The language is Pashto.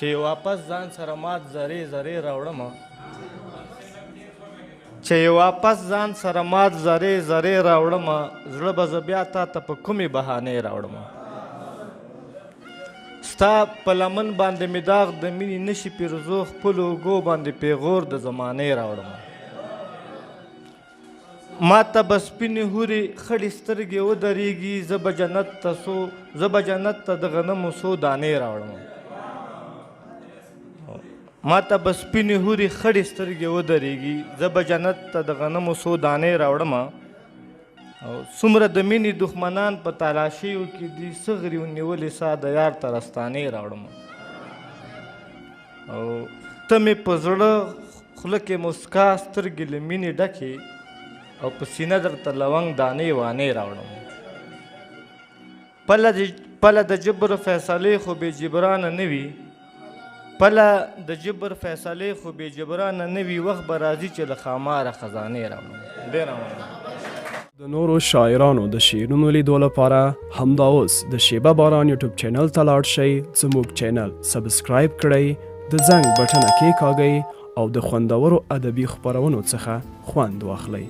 چې واپس ځان سره مات زرې زرې راوړمه چې واپس ځان سره مات زرې زرې راوړمه زړه به زه بیا تا ته په کومې بهانې راوړمه ستا په لمن باندې مې داغ د مینې نشي پیرزو خپلو اوږو باندې پیغور د زمانې راوړمه ما ته به سپینې هورې خړې سترګې ودرېږي زه به جنت ته د غنمو څو دانې راوړمه ما ته به سپینې هورې خړې سترګې ودرېږي زه به جنت ته د غنمو څو دانې راوړمه او څومره د مینې دښمنان په تالاشیو کې دي څغرې ونیولې سا د یار ته رستانې راوړمه او ته مې په زړه خوله کې مسکا سترګې له مینې ډکې او په سینه درته لونګ دانې وانې راوړم پله د جبر فیصلې خو بې جبرانه نه وي پله د جبر فیصلې خو بې جبرانه نه وي وخت به راځي چې له خاماره خزانې راوړم ډېره مننه د نورو شاعرانو د شعرونو لیدو لپاره همدا اوس د شیبه باران یوټیوب چینل ته لاړ شئ زموږ چینل سبسکرایب کړئ د زنګ بټنه کېکاږئ او د خوندورو ادبي خپرونو څخه خوند واخلئ